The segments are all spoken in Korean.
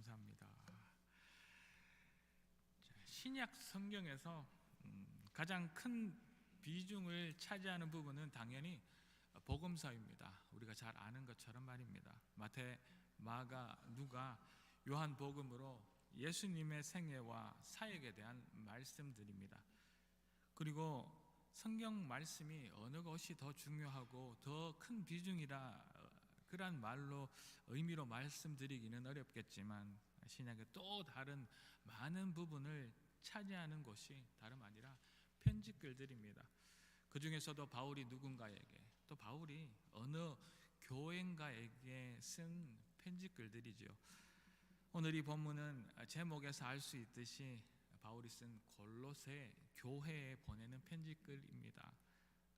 감사합니다. 신약 성경에서 가장 큰 비중을 차지하는 부분은 당연히 복음서입니다. 우리가 잘 아는 것처럼 말입니다. 마태, 마가, 누가, 요한복음으로 예수님의 생애와 사역에 대한 말씀들입니다. 그리고 성경 말씀이 어느 것이 더 중요하고 더 큰 비중이라 그런 말로 의미로 말씀드리기는 어렵겠지만 신약의 또 다른 많은 부분을 차지하는 것이 다름 아니라 편지글들입니다. 그 중에서도 바울이 누군가에게, 또 바울이 어느 교회인가에게 쓴 편지글들이죠. 오늘 이 본문은 제목에서 알 수 있듯이 바울이 쓴 골로새 교회에 보내는 편지글입니다.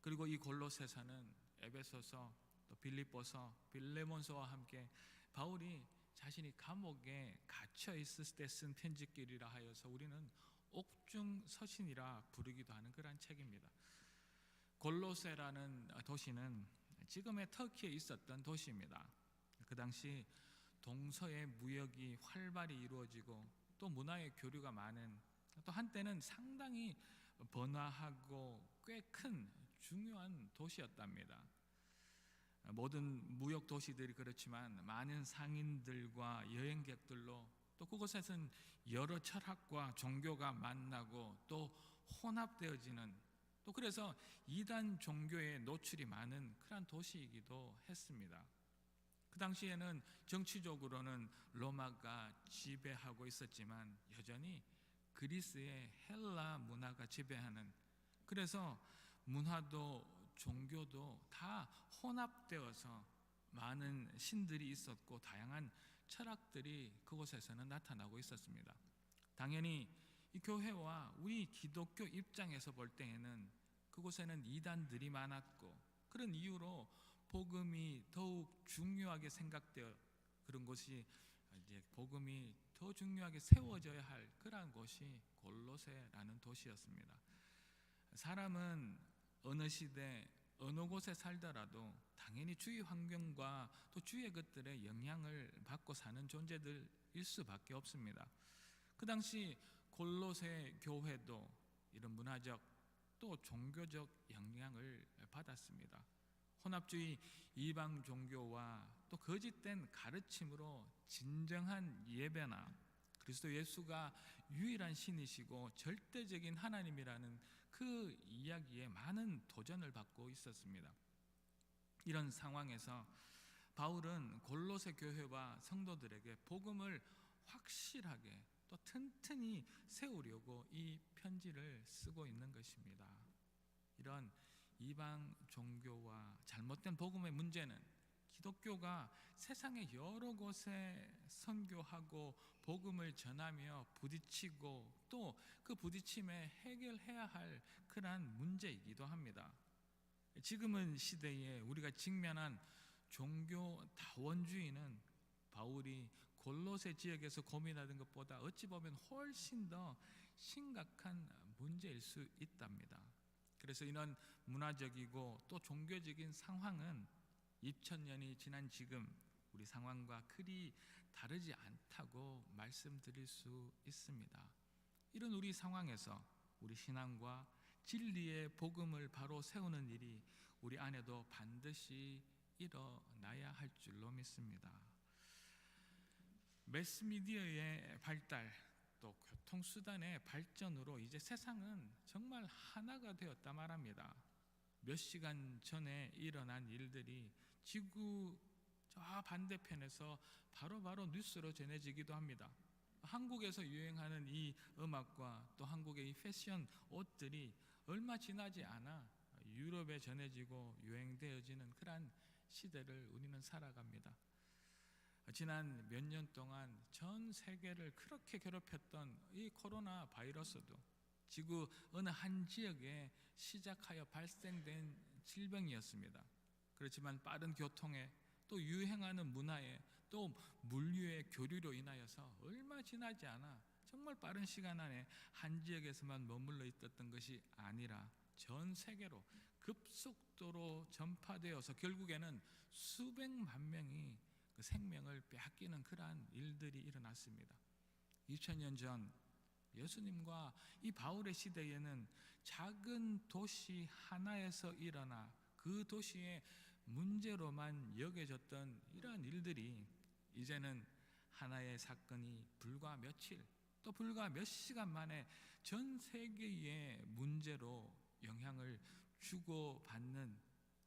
그리고 이 골로새서는 에베소서, 또 빌립보서, 빌레몬서와 함께 바울이 자신이 감옥에 갇혀 있을 때 쓴 편지글이라 하여서 우리는 옥중서신이라 부르기도 하는 그러한 책입니다. 골로새라는 도시는 지금의 터키에 있었던 도시입니다. 그 당시 동서의 무역이 활발히 이루어지고 또 문화의 교류가 많은, 또 한때는 상당히 번화하고 꽤 큰 중요한 도시였답니다. 모든 무역 도시들이 그렇지만 많은 상인들과 여행객들로, 또 그곳에서는 여러 철학과 종교가 만나고 또 혼합되어지는, 또 그래서 이단 종교에 노출이 많은 그런 도시이기도 했습니다. 그 당시에는 정치적으로는 로마가 지배하고 있었지만 여전히 그리스의 헬라 문화가 지배하는, 그래서 문화도 종교도 다 혼합되어서 많은 신들이 있었고 다양한 철학들이 그곳에서는 나타나고 있었습니다. 당연히 이 교회와 우리 기독교 입장에서 볼 때에는 그곳에는 이단들이 많았고, 그런 이유로 복음이 더욱 중요하게 생각되어 그런 곳이 이제 복음이 더 중요하게 세워져야 할 그러한 곳이 골로새라는 도시였습니다. 사람은 어느 시대 어느 곳에 살더라도 당연히 주위 환경과 또 주위의 것들의 영향을 받고 사는 존재들일 수밖에 없습니다. 그 당시 골로새 교회도 이런 문화적 또 종교적 영향을 받았습니다. 혼합주의 이방 종교와 또 거짓된 가르침으로 진정한 예배나 그리스도 예수가 유일한 신이시고 절대적인 하나님이라는 그 이야기에 많은 도전을 받고 있었습니다. 이런 상황에서 바울은 골로새 교회와 성도들에게 복음을 확실하게 또 튼튼히 세우려고 이 편지를 쓰고 있는 것입니다. 이런 이방 종교와 잘못된 복음의 문제는 기독교가 세상의 여러 곳에 선교하고 복음을 전하며 부딪히고 또 그 부딪힘에 해결해야 할 그러한 문제이기도 합니다. 지금은 시대에 우리가 직면한 종교 다원주의는 바울이 골로새 지역에서 고민하던 것보다 어찌 보면 훨씬 더 심각한 문제일 수 있답니다. 그래서 이런 문화적이고 또 종교적인 상황은 2000년이 지난 지금 우리 상황과 그리 다르지 않다고 말씀드릴 수 있습니다. 이런 우리 상황에서 우리 신앙과 진리의 복음을 바로 세우는 일이 우리 안에도 반드시 일어나야 할 줄로 믿습니다. 매스미디어의 발달 또 교통수단의 발전으로 이제 세상은 정말 하나가 되었다 말합니다. 몇 시간 전에 일어난 일들이 지구 저 반대편에서 바로바로 뉴스로 전해지기도 합니다. 한국에서 유행하는 이 음악과 또 한국의 이 패션 옷들이 얼마 지나지 않아 유럽에 전해지고 유행되어지는 그러한 시대를 우리는 살아갑니다. 지난 몇 년 동안 전 세계를 그렇게 괴롭혔던 이 코로나 바이러스도 지구 어느 한 지역에 시작하여 발생된 질병이었습니다. 그렇지만 빠른 교통에 또 유행하는 문화에 또 물류의 교류로 인하여서 얼마 지나지 않아 정말 빠른 시간 안에 한 지역에서만 머물러 있었던 것이 아니라 전 세계로 급속도로 전파되어서 결국에는 수백만 명이 그 생명을 빼앗기는 그러한 일들이 일어났습니다. 2000년 전 예수님과 이 바울의 시대에는 작은 도시 하나에서 일어나 그 도시의 문제로만 여겨졌던 이러한 일들이 이제는 하나의 사건이 불과 며칠 또 불과 몇 시간 만에 전 세계의 문제로 영향을 주고받는,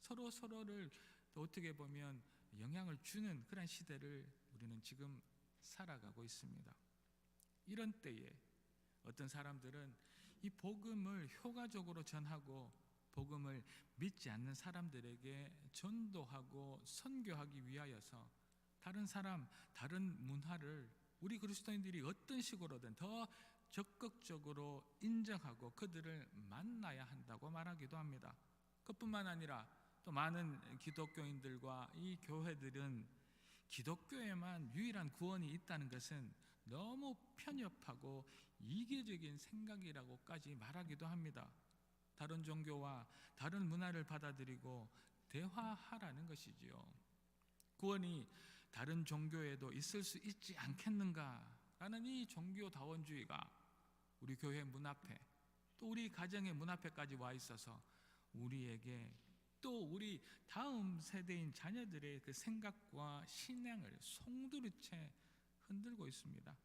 서로를 또 어떻게 보면 영향을 주는 그런 시대를 우리는 지금 살아가고 있습니다. 이런 때에 어떤 사람들은 이 복음을 효과적으로 전하고 복음을 믿지 않는 사람들에게 전도하고 선교하기 위하여서 다른 사람, 다른 문화를 우리 그리스도인들이 어떤 식으로든 더 적극적으로 인정하고 그들을 만나야 한다고 말하기도 합니다. 그뿐만 아니라 또 많은 기독교인들과 이 교회들은 기독교에만 유일한 구원이 있다는 것은 너무 편협하고 이기적인 생각이라고까지 말하기도 합니다. 다른 종교와 다른 문화를 받아들이고 대화하라는 것이지요. 구원이 다른 종교에도 있을 수 있지 않겠는가라는 이 종교다원주의가 우리 교회 문 앞에 또 우리 가정의 문 앞에까지 와 있어서 우리에게 또 우리 다음 세대인 자녀들의 그 생각과 신앙을 송두리째 흔들고 있습니다.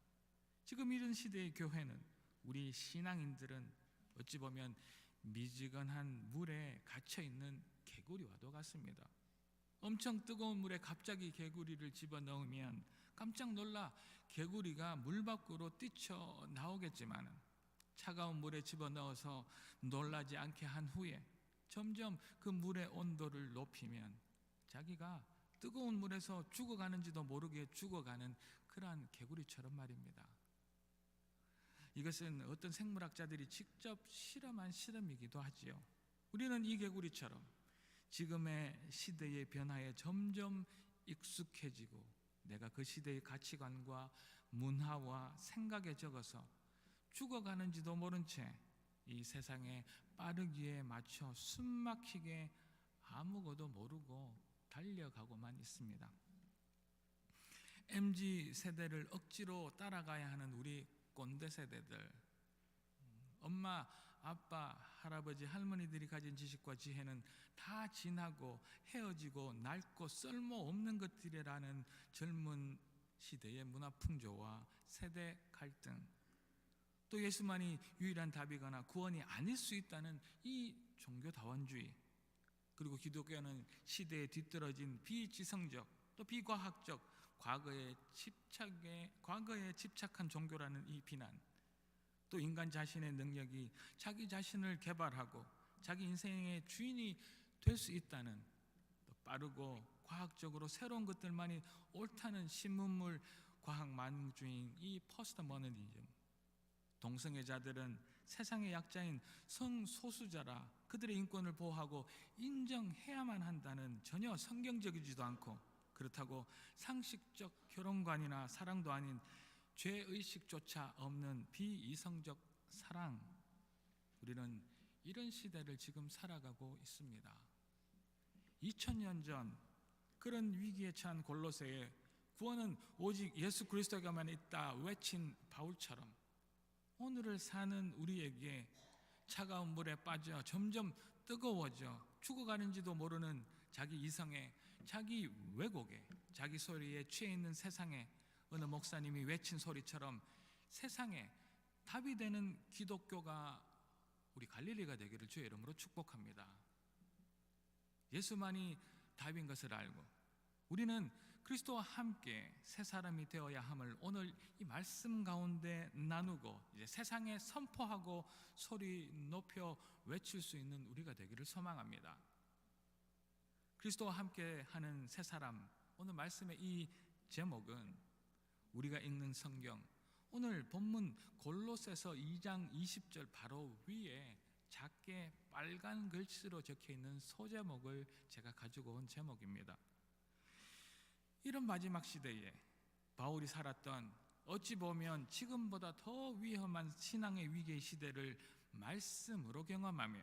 지금 이런 시대의 교회는, 우리 신앙인들은 어찌 보면 미지근한 물에 갇혀있는 개구리와도 같습니다. 엄청 뜨거운 물에 갑자기 개구리를 집어넣으면 깜짝 놀라 개구리가 물 밖으로 뛰쳐나오겠지만 차가운 물에 집어넣어서 놀라지 않게 한 후에 점점 그 물의 온도를 높이면 자기가 뜨거운 물에서 죽어가는지도 모르게 죽어가는 그러한 개구리처럼 말입니다. 이것은 어떤 생물학자들이 직접 실험한 실험이기도 하지요. 우리는 이 개구리처럼 지금의 시대의 변화에 점점 익숙해지고 내가 그 시대의 가치관과 문화와 생각에 적어서 죽어가는지도 모른 채 이 세상의 빠르기에 맞춰 숨막히게 아무것도 모르고 달려가고만 있습니다. MZ세대를 억지로 따라가야 하는 우리 꼰대 세대들, 엄마, 아빠, 할아버지, 할머니들이 가진 지식과 지혜는 다 지나고 헤어지고 낡고 쓸모없는 것들이라는 젊은 시대의 문화 풍조와 세대 갈등, 또 예수만이 유일한 답이거나 구원이 아닐 수 있다는 이 종교다원주의, 그리고 기독교는 시대에 뒤떨어진 비지성적 또 비과학적 과거에 집착한 종교라는 이 비난, 또 인간 자신의 능력이 자기 자신을 개발하고 자기 인생의 주인이 될 수 있다는 또 빠르고 과학적으로 새로운 것들만이 옳다는 신문물 과학 만능주의인 이 포스트모더니즘, 동성애자들은 세상의 약자인 성소수자라 그들의 인권을 보호하고 인정해야만 한다는 전혀 성경적이지도 않고 그렇다고 상식적 결혼관이나 사랑도 아닌 죄의식조차 없는 비이성적 사랑, 우리는 이런 시대를 지금 살아가고 있습니다. 2000년 전 그런 위기에 처한 골로새에 구원은 오직 예수 그리스도에게만 있다 외친 바울처럼 오늘을 사는 우리에게 차가운 물에 빠져 점점 뜨거워져 죽어가는지도 모르는 자기 이성에, 자기 왜곡에, 자기 소리에 취해 있는 세상에 어느 목사님이 외친 소리처럼 세상에 답이 되는 기독교가 우리 갈릴리가 되기를 주의 이름으로 축복합니다. 예수만이 답인 것을 알고 우리는 그리스도와 함께 새 사람이 되어야 함을 오늘 이 말씀 가운데 나누고 이제 세상에 선포하고 소리 높여 외칠 수 있는 우리가 되기를 소망합니다. 그리스도와 함께 하는 새 사람, 오늘 말씀의 이 제목은 우리가 읽는 성경 오늘 본문 골로새서 2장 20절 바로 위에 작게 빨간 글씨로 적혀있는 소제목을 제가 가지고 온 제목입니다. 이런 마지막 시대에 바울이 살았던 어찌 보면 지금보다 더 위험한 신앙의 위기의 시대를 말씀으로 경험하며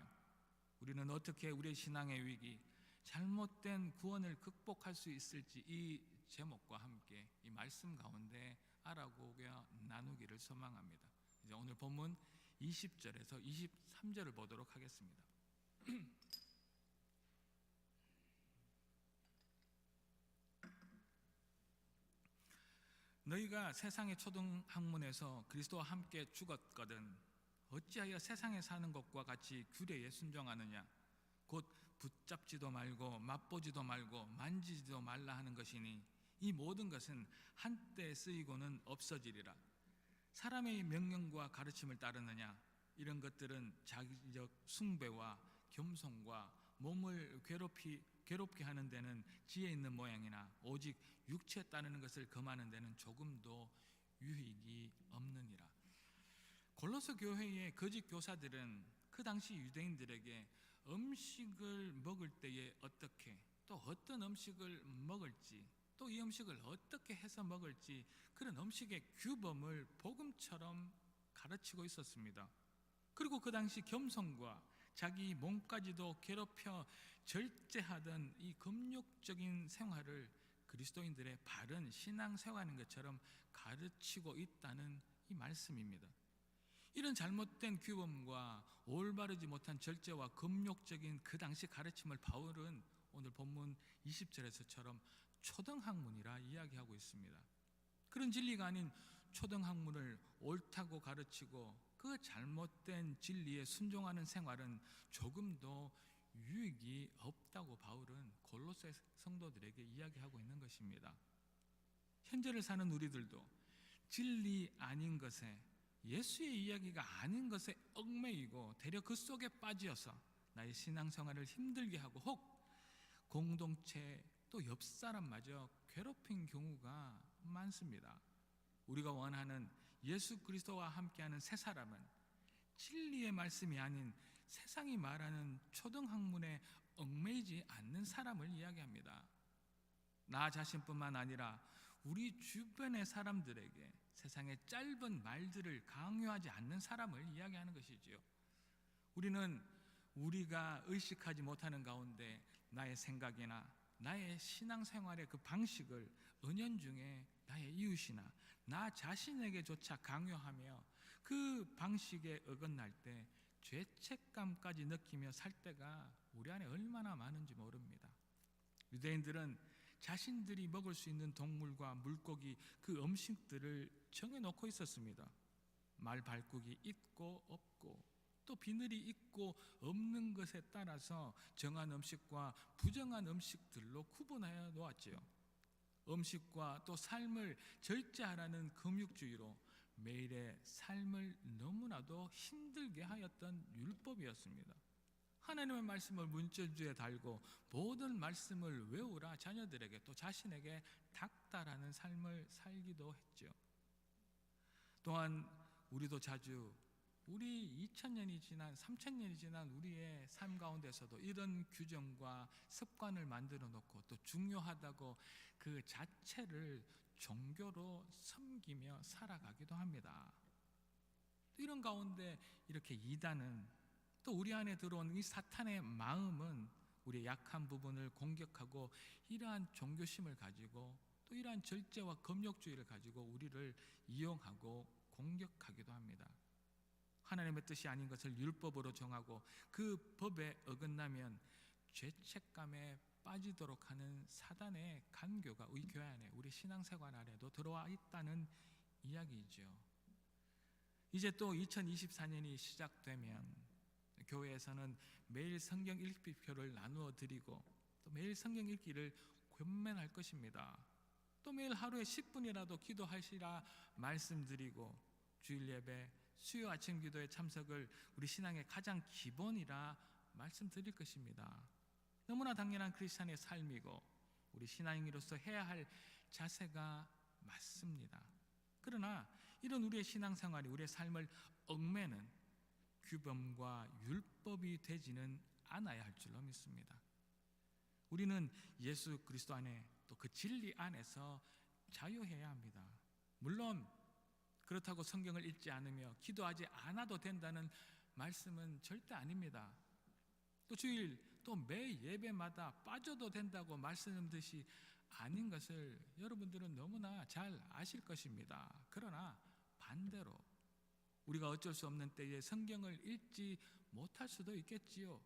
우리는 어떻게 우리의 신앙의 위기, 잘못된 구원을 극복할 수 있을지 이 제목과 함께 이 말씀 가운데 알아보고 나누기를 소망합니다. 이제 오늘 본문 20절에서 23절을 보도록 하겠습니다. 너희가 세상의 초등학문에서 그리스도와 함께 죽었거든 어찌하여 세상에 사는 것과 같이 규례에 순종하느냐? 곧 붙잡지도 말고 맛보지도 말고 만지지도 말라 하는 것이니 이 모든 것은 한때 쓰이고는 없어지리라. 사람의 명령과 가르침을 따르느냐? 이런 것들은 자기적 숭배와 겸손과 몸을 괴롭게 하는 데는 지혜 있는 모양이나 오직 육체에 따르는 것을 금하는 데는 조금도 유익이 없느니라. 골로새 교회의 거짓 교사들은 그 당시 유대인들에게 음식을 먹을 때에 어떻게, 또 어떤 음식을 먹을지, 또 이 음식을 어떻게 해서 먹을지 그런 음식의 규범을 복음처럼 가르치고 있었습니다. 그리고 그 당시 겸손과 자기 몸까지도 괴롭혀 절제하던 이 금욕적인 생활을 그리스도인들의 바른 신앙생활인 것처럼 가르치고 있다는 이 말씀입니다. 이런 잘못된 규범과 올바르지 못한 절제와 금욕적인 그 당시 가르침을 바울은 오늘 본문 20절에서처럼 초등학문이라 이야기하고 있습니다. 그런 진리가 아닌 초등학문을 옳다고 가르치고 그 잘못된 진리에 순종하는 생활은 조금도 유익이 없다고 바울은 골로새 성도들에게 이야기하고 있는 것입니다. 현재를 사는 우리들도 진리 아닌 것에, 예수의 이야기가 아닌 것에 얽매이고 되려 그 속에 빠지어서 나의 신앙생활을 힘들게 하고 혹 공동체 또 옆사람마저 괴롭힌 경우가 많습니다. 우리가 원하는 예수 그리스도와 함께하는 새 사람은 진리의 말씀이 아닌 세상이 말하는 초등학문에 얽매이지 않는 사람을 이야기합니다. 나 자신뿐만 아니라 우리 주변의 사람들에게 세상의 짧은 말들을 강요하지 않는 사람을 이야기하는 것이지요. 우리는 우리가 의식하지 못하는 가운데 나의 생각이나 나의 신앙생활의 그 방식을 은연중에 나의 이웃이나 나 자신에게조차 강요하며 그 방식에 어긋날 때 죄책감까지 느끼며 살 때가 우리 안에 얼마나 많은지 모릅니다. 유대인들은 자신들이 먹을 수 있는 동물과 물고기 그 음식들을 정해놓고 있었습니다. 말 발국이 있고 없고 또 비늘이 있고 없는 것에 따라서 정한 음식과 부정한 음식들로 구분하여 놓았지요. 음식과 또 삶을 절제하라는 금육주의로 매일의 삶을 너무나도 힘들게 하였던 율법이었습니다. 하나님의 말씀을 문전주에 달고 모든 말씀을 외우라 자녀들에게 또 자신에게 닥달하는 삶을 살기도 했죠. 또한 우리도 자주 우리 2000년이 지난 3000년이 지난 우리의 삶 가운데서도 이런 규정과 습관을 만들어 놓고 또 중요하다고 그 자체를 종교로 섬기며 살아가기도 합니다. 또 이런 가운데 이렇게 이단은 또 우리 안에 들어온 이 사탄의 마음은 우리의 약한 부분을 공격하고 이러한 종교심을 가지고 또 이러한 절제와 금욕주의를 가지고 우리를 이용하고 공격하기도 합니다. 하나님의 뜻이 아닌 것을 율법으로 정하고 그 법에 어긋나면 죄책감에 빠지도록 하는 사단의 간교가 우리 교회 안에, 우리 신앙생활 안에도 들어와 있다는 이야기이죠. 이제 또 2024년이 시작되면 교회에서는 매일 성경 읽기표를 나누어 드리고 또 매일 성경 읽기를 권면할 것입니다. 또 매일 하루에 10분이라도 기도하시라 말씀드리고 주일 예배, 수요 아침 기도에 참석을 우리 신앙의 가장 기본이라 말씀드릴 것입니다. 너무나 당연한 크리스찬의 삶이고 우리 신앙인으로서 해야 할 자세가 맞습니다. 그러나 이런 우리의 신앙생활이 우리의 삶을 얽매는 규범과 율법이 되지는 않아야 할 줄로 믿습니다. 우리는 예수 그리스도 안에 또 그 진리 안에서 자유해야 합니다. 물론 그렇다고 성경을 읽지 않으며 기도하지 않아도 된다는 말씀은 절대 아닙니다. 또 주일 또 매 예배마다 빠져도 된다고 말씀드리듯이 아닌 것을 여러분들은 너무나 잘 아실 것입니다. 그러나 반대로 우리가 어쩔 수 없는 때에 성경을 읽지 못할 수도 있겠지요.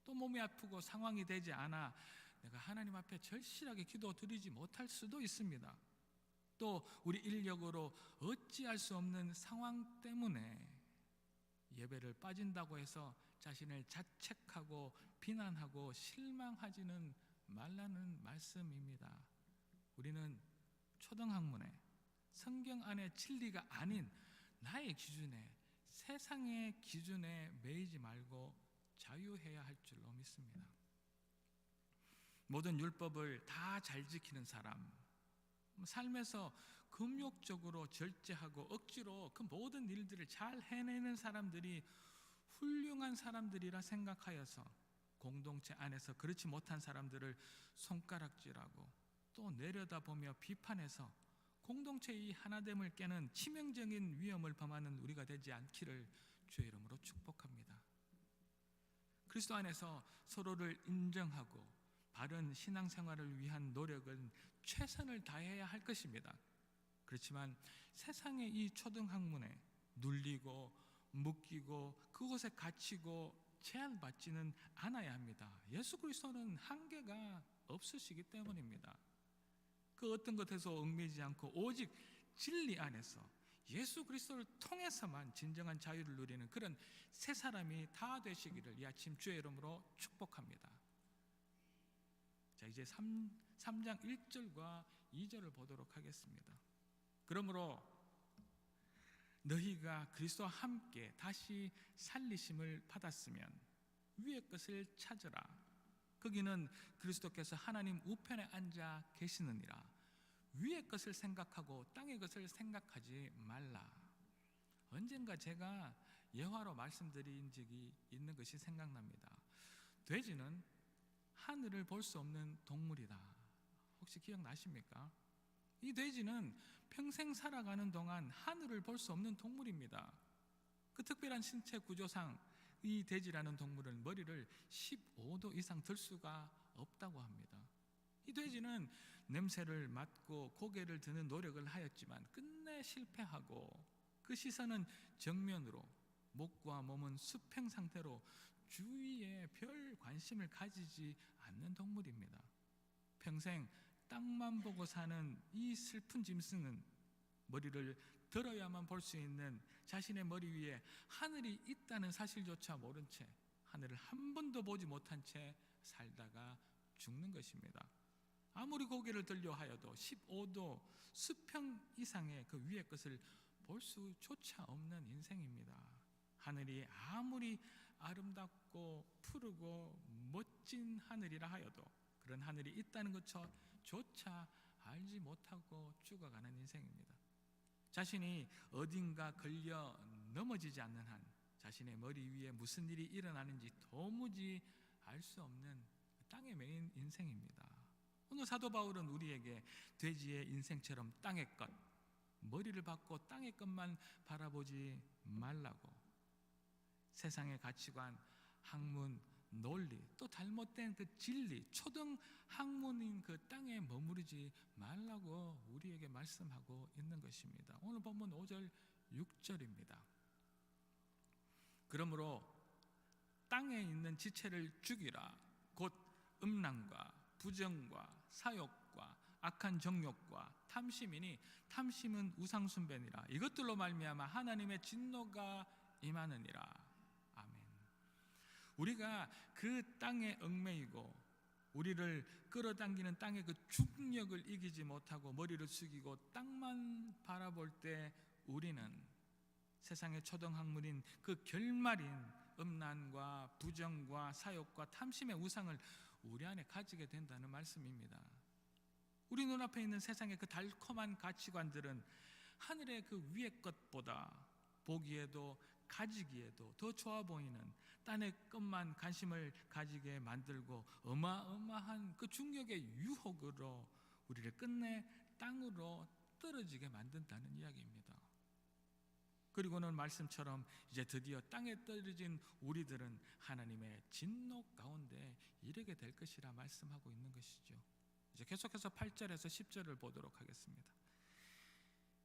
또 몸이 아프고 상황이 되지 않아 내가 하나님 앞에 절실하게 기도드리지 못할 수도 있습니다. 또 우리 인력으로 어찌할 수 없는 상황 때문에 예배를 빠진다고 해서 자신을 자책하고 비난하고 실망하지는 말라는 말씀입니다. 우리는 초등학문에 성경 안의 진리가 아닌 나의 기준에, 세상의 기준에 매이지 말고 자유해야 할 줄로 믿습니다. 모든 율법을 다 잘 지키는 사람, 삶에서 금욕적으로 절제하고 억지로 그 모든 일들을 잘 해내는 사람들이 훌륭한 사람들이라 생각하여서 공동체 안에서 그렇지 못한 사람들을 손가락질하고 또 내려다보며 비판해서 공동체의 하나됨을 깨는 치명적인 위험을 범하는 우리가 되지 않기를 주의 이름으로 축복합니다. 그리스도 안에서 서로를 인정하고 바른 신앙생활을 위한 노력은 최선을 다해야 할 것입니다. 그렇지만 세상의 이 초등학문에 눌리고 묶이고 그곳에 갇히고 제한받지는 않아야 합니다. 예수 그리스도는 한계가 없으시기 때문입니다. 그 어떤 것에서 얽매이지 않고 오직 진리 안에서 예수 그리스도를 통해서만 진정한 자유를 누리는 그런 새 사람이 다 되시기를 이 아침 주의 이름으로 축복합니다. 자, 이제 3장 1절과 2절을 보도록 하겠습니다. 그러므로 너희가 그리스도와 함께 다시 살리심을 받았으면 위의 것을 찾으라. 거기는 그리스도께서 하나님 우편에 앉아 계시느니라. 위의 것을 생각하고 땅의 것을 생각하지 말라. 언젠가 제가 예화로 말씀드린 적이 있는 것이 생각납니다. 돼지는 하늘을 볼 수 없는 동물이다. 혹시 기억나십니까? 이 돼지는 평생 살아가는 동안 하늘을 볼 수 없는 동물입니다. 그 특별한 신체 구조상 이 돼지라는 동물은 머리를 15도 이상 들 수가 없다고 합니다. 이 돼지는 냄새를 맡고 고개를 드는 노력을 하였지만 끝내 실패하고 그 시선은 정면으로, 목과 몸은 수평 상태로 주위에 별 관심을 가지지 않는 동물입니다. 평생 땅만 보고 사는 이 슬픈 짐승은 머리를 들어야만 볼 수 있는 자신의 머리 위에 하늘이 있다는 사실조차 모른 채 하늘을 한 번도 보지 못한 채 살다가 죽는 것입니다. 아무리 고개를 들려 하여도 15도 수평 이상의 그 위의 것을 볼 수조차 없는 인생입니다. 하늘이 아무리 아름답고 푸르고 멋진 하늘이라 하여도 그런 하늘이 있다는 것조차 알지 못하고 죽어가는 인생입니다. 자신이 어딘가 걸려 넘어지지 않는 한 자신의 머리 위에 무슨 일이 일어나는지 도무지 알 수 없는 땅에 매인 인생입니다. 오늘 사도 바울은 우리에게 돼지의 인생처럼 땅의 것, 머리를 받고 땅의 것만 바라보지 말라고, 세상의 가치관, 학문, 논리, 또 잘못된 그 진리, 초등 학문인 그 땅에 머무르지 말라고 우리에게 말씀하고 있는 것입니다. 오늘 본문 5절, 6절입니다. 그러므로 땅에 있는 지체를 죽이라. 곧 음란과 부정과 사욕과 악한 정욕과 탐심이니 탐심은 우상숭배니라. 이것들로 말미암아 하나님의 진노가 임하느니라. 우리가 그 땅에 얽매이고 우리를 끌어당기는 땅의 그 중력을 이기지 못하고 머리를 숙이고 땅만 바라볼 때 우리는 세상의 초등학문인 그 결말인 음란과 부정과 사욕과 탐심의 우상을 우리 안에 가지게 된다는 말씀입니다. 우리 눈앞에 있는 세상의 그 달콤한 가치관들은 하늘의 그 위의 것보다 보기에도 가지기에도 더 좋아 보이는 땅의 것만 관심을 가지게 만들고 어마어마한 그 중력의 유혹으로 우리를 끝내 땅으로 떨어지게 만든다는 이야기입니다. 그리고는 말씀처럼 이제 드디어 땅에 떨어진 우리들은 하나님의 진노 가운데 이르게 될 것이라 말씀하고 있는 것이죠. 이제 계속해서 8절에서 10절을 보도록 하겠습니다.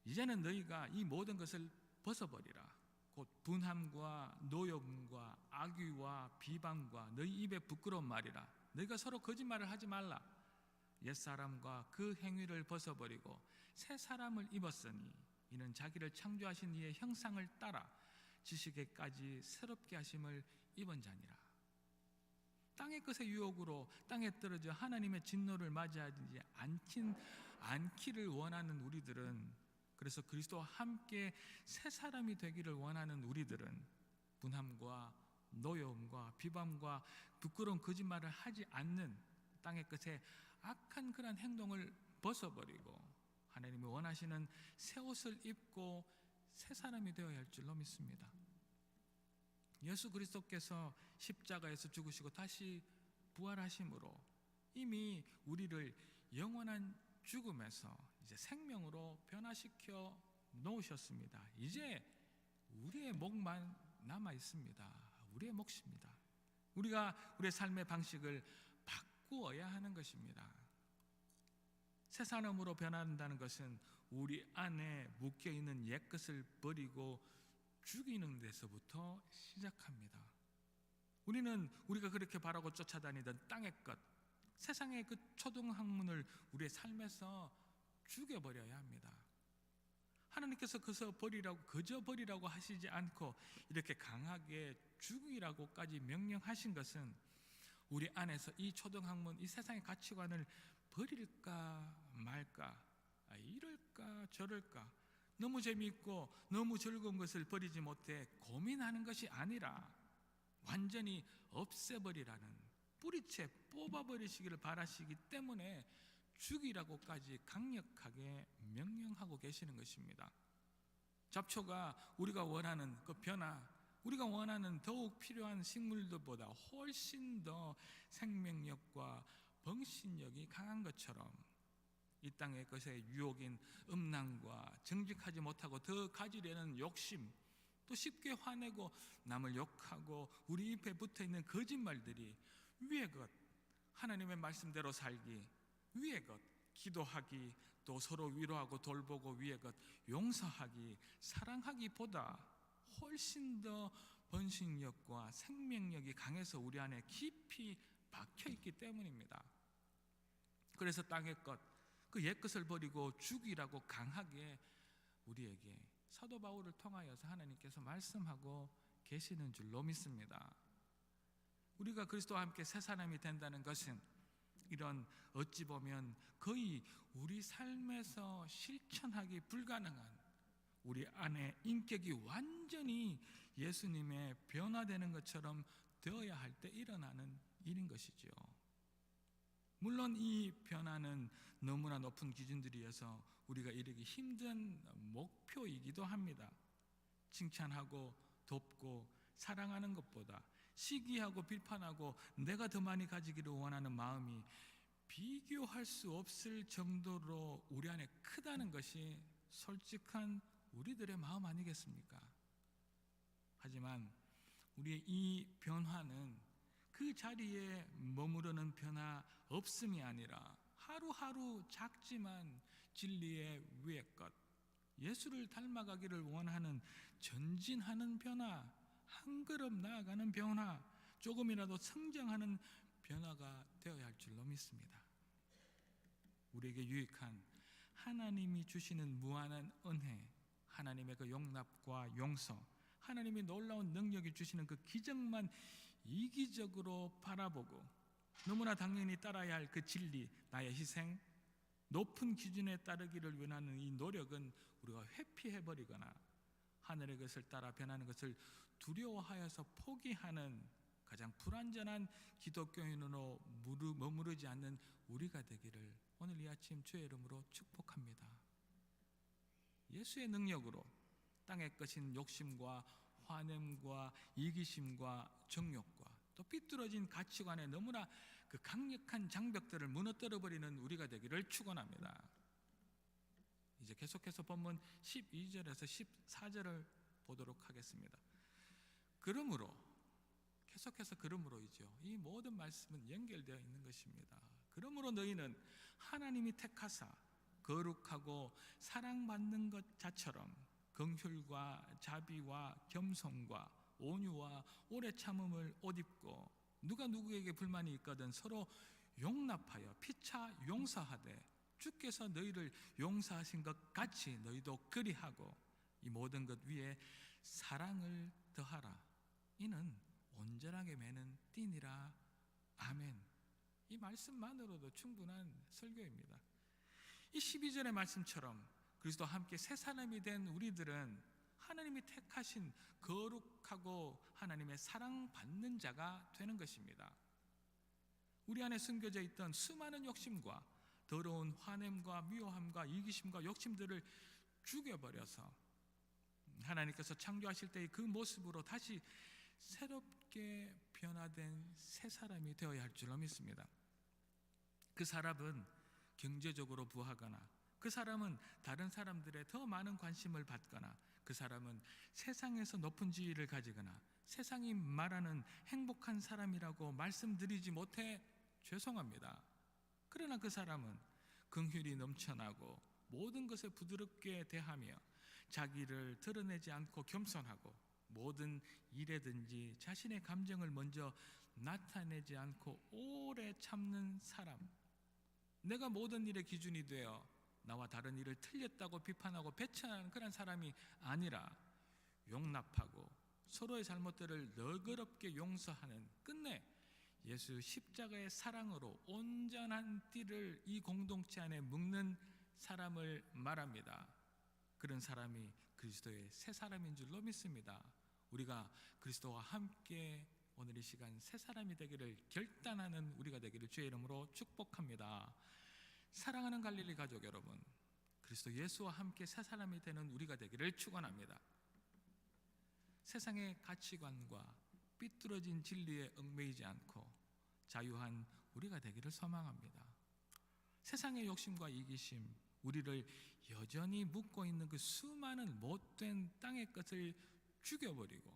이제는 너희가 이 모든 것을 벗어버리라. 곧 분함과 노여움과 악의와 비방과 너희 입에 부끄러운 말이라. 너희가 서로 거짓말을 하지 말라. 옛사람과 그 행위를 벗어버리고 새 사람을 입었으니 이는 자기를 창조하신 이의 형상을 따라 지식에까지 새롭게 하심을 입은 자니라. 땅의 것의 유혹으로 땅에 떨어져 하나님의 진노를 맞이하지 않기를 원하는 우리들은, 그래서 그리스도와 함께 새 사람이 되기를 원하는 우리들은 분함과 노여움과 비방과 부끄러운 거짓말을 하지 않는 땅의 것의 악한 그런 행동을 벗어버리고 하나님이 원하시는 새 옷을 입고 새 사람이 되어야 할 줄로 믿습니다. 예수 그리스도께서 십자가에서 죽으시고 다시 부활하심으로 이미 우리를 영원한 죽음에서 이제 생명으로 변화시켜 놓으셨습니다. 이제 우리의 몫만 남아 있습니다. 우리의 몫입니다. 우리가 우리의 삶의 방식을 바꾸어야 하는 것입니다. 새 사람으로 변한다는 것은 우리 안에 묶여있는 옛것을 버리고 죽이는 데서부터 시작합니다. 우리가 그렇게 바라고 쫓아다니던 땅의 것, 세상의 그 초등학문을 우리의 삶에서 죽여버려야 합니다. 하나님께서 그저 버리라고 하시지 않고 이렇게 강하게 죽이라고까지 명령하신 것은 우리 안에서 이 초등학문, 이 세상의 가치관을 버릴까 말까, 이럴까 저럴까, 너무 재미있고 너무 즐거운 것을 버리지 못해 고민하는 것이 아니라 완전히 없애버리라는, 뿌리채 뽑아버리시기를 바라시기 때문에 죽이라고까지 강력하게 명령하고 계시는 것입니다. 잡초가 우리가 원하는 그 변화, 우리가 원하는 더욱 필요한 식물들보다 훨씬 더 생명력과 번식력이 강한 것처럼 이 땅의 것의 유혹인 음란과 정직하지 못하고 더 가지려는 욕심, 또 쉽게 화내고 남을 욕하고 우리 잎에 붙어있는 거짓말들이, 위의 것 하나님의 말씀대로 살기, 위의 것 기도하기, 또 서로 위로하고 돌보고 위의 것 용서하기, 사랑하기보다 훨씬 더 번식력과 생명력이 강해서 우리 안에 깊이 박혀있기 때문입니다. 그래서 땅의 것, 그 옛것을 버리고 죽이라고 강하게 우리에게 사도 바울을 통하여서 하나님께서 말씀하고 계시는 줄로 믿습니다. 우리가 그리스도와 함께 새 사람이 된다는 것은 이런 어찌 보면 거의 우리 삶에서 실천하기 불가능한 우리 안에 인격이 완전히 예수님의 변화되는 것처럼 되어야 할 때 일어나는 일인 것이죠. 물론 이 변화는 너무나 높은 기준들이어서 우리가 이루기 힘든 목표이기도 합니다. 칭찬하고 돕고 사랑하는 것보다 시기하고 비판하고 내가 더 많이 가지기를 원하는 마음이 비교할 수 없을 정도로 우리 안에 크다는 것이 솔직한 우리들의 마음 아니겠습니까? 하지만 우리의 이 변화는 그 자리에 머무르는 변화 없음이 아니라 하루하루 작지만 진리의 위의 것, 예수를 닮아가기를 원하는 전진하는 변화, 한 걸음 나아가는 변화, 조금이라도 성장하는 변화가 되어야 할 줄로 믿습니다. 우리에게 유익한 하나님이 주시는 무한한 은혜, 하나님의 그 용납과 용서, 하나님이 놀라운 능력이 주시는 그 기적만 이기적으로 바라보고 너무나 당연히 따라야 할 그 진리, 나의 희생, 높은 기준에 따르기를 원하는 이 노력은 우리가 회피해버리거나 하늘의 것을 따라 변하는 것을 두려워하여서 포기하는 가장 불완전한 기독교인으로 머무르지 않는 우리가 되기를 오늘 이 아침 주의 이름으로 축복합니다. 예수의 능력으로 땅의 것인 욕심과 화냄과 이기심과 정욕과 또 삐뚤어진 가치관에 너무나 그 강력한 장벽들을 무너뜨려버리는 우리가 되기를 축원합니다. 이제 계속해서 본문 12절에서 14절을 보도록 하겠습니다. 그러므로, 계속해서 그러므로이죠. 이 모든 말씀은 연결되어 있는 것입니다. 그러므로 너희는 하나님이 택하사 거룩하고 사랑받는 것 자처럼 긍휼과 자비와 겸손과 온유와 오래 참음을 옷 입고 누가 누구에게 불만이 있거든 서로 용납하여 피차 용서하되 주께서 너희를 용서하신 것 같이 너희도 그리하고 이 모든 것 위에 사랑을 더하라. 이는 온전하게 매는 띠니라. 아멘. 이 말씀만으로도 충분한 설교입니다. 이 12절의 말씀처럼 그리스도와 함께 새 사람이 된 우리들은 하나님이 택하신 거룩하고 하나님의 사랑받는 자가 되는 것입니다. 우리 안에 숨겨져 있던 수많은 욕심과 더러운 화냄과 미워함과 이기심과 욕심들을 죽여버려서 하나님께서 창조하실 때의 그 모습으로 다시 새롭게 변화된 새 사람이 되어야 할 줄로 믿습니다. 그 사람은 경제적으로 부하거나 그 사람은 다른 사람들의 더 많은 관심을 받거나 그 사람은 세상에서 높은 지위를 가지거나 세상이 말하는 행복한 사람이라고 말씀드리지 못해 죄송합니다. 그러나 그 사람은 긍휼이 넘쳐나고 모든 것에 부드럽게 대하며 자기를 드러내지 않고 겸손하고 모든 일에든지 자신의 감정을 먼저 나타내지 않고 오래 참는 사람, 내가 모든 일의 기준이 되어 나와 다른 일을 틀렸다고 비판하고 배척하는 그런 사람이 아니라 용납하고 서로의 잘못들을 너그럽게 용서하는 끝내 예수 십자가의 사랑으로 온전한 띠를 이 공동체 안에 묶는 사람을 말합니다. 그런 사람이 그리스도의 새 사람인 줄로 믿습니다. 우리가 그리스도와 함께 오늘 이 시간 새 사람이 되기를 결단하는 우리가 되기를 주의 이름으로 축복합니다. 사랑하는 갈릴리 가족 여러분, 그리스도 예수와 함께 새 사람이 되는 우리가 되기를 축원합니다. 세상의 가치관과 삐뚤어진 진리에 얽매이지 않고 자유한 우리가 되기를 소망합니다. 세상의 욕심과 이기심, 우리를 여전히 묶고 있는 그 수많은 못된 땅의 것을 죽여버리고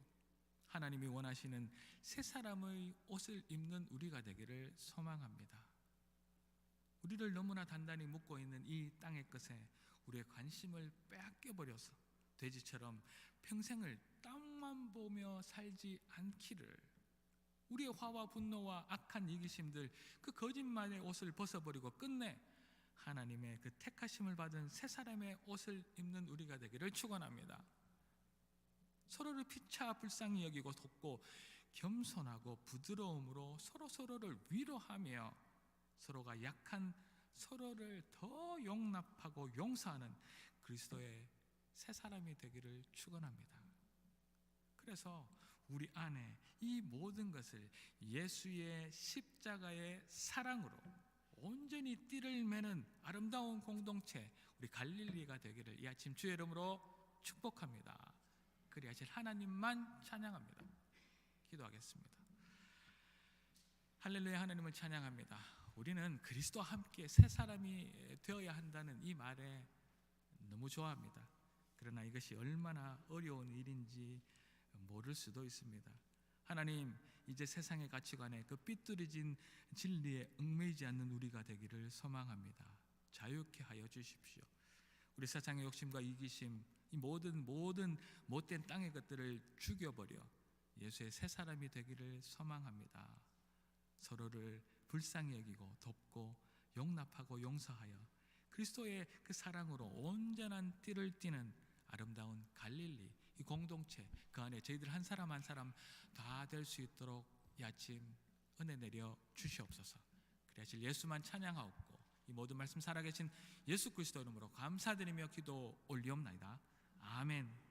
하나님이 원하시는 새 사람의 옷을 입는 우리가 되기를 소망합니다. 우리를 너무나 단단히 묶고 있는 이 땅의 것에 우리의 관심을 빼앗겨버려서 돼지처럼 평생을 땅만 보며 살지 않기를, 우리의 화와 분노와 악한 이기심들, 그 거짓말의 옷을 벗어버리고 끝내 하나님의 그 택하심을 받은 새 사람의 옷을 입는 우리가 되기를 축원합니다. 서로를 피차 불쌍히 여기고 돕고 겸손하고 부드러움으로 서로를 위로하며 서로가 약한 서로를 더 용납하고 용서하는 그리스도의 새 사람이 되기를 축원합니다. 그래서 우리 안에 이 모든 것을 예수의 십자가의 사랑으로 온전히 띠를 매는 아름다운 공동체, 우리 갈릴리가 되기를 이 아침 주의 이름으로 축복합니다. 그리하실 하나님만 찬양합니다. 기도하겠습니다. 할렐루야. 하나님을 찬양합니다. 우리는 그리스도와 함께 새 사람이 되어야 한다는 이 말에 너무 좋아합니다. 그러나 이것이 얼마나 어려운 일인지 모를 수도 있습니다. 하나님, 이제 세상의 가치관에 그 삐뚤어진 진리에 얽매이지 않는 우리가 되기를 소망합니다. 자유케 하여 주십시오. 우리 세상의 욕심과 이기심, 이 모든 못된 땅의 것들을 죽여버려 예수의 새 사람이 되기를 소망합니다. 서로를 불쌍히 여기고 돕고 용납하고 용서하여 그리스도의 그 사랑으로 온전한 띠를 띠는 아름다운 갈릴리, 이 공동체, 그 안에 저희들 한 사람 한 사람 다 될 수 있도록 이 아침 은혜 내려 주시옵소서. 그리하실 예수만 찬양하옵고 이 모든 말씀 살아계신 예수 그리스도 이름으로 감사드리며 기도 올리옵나이다. 아멘.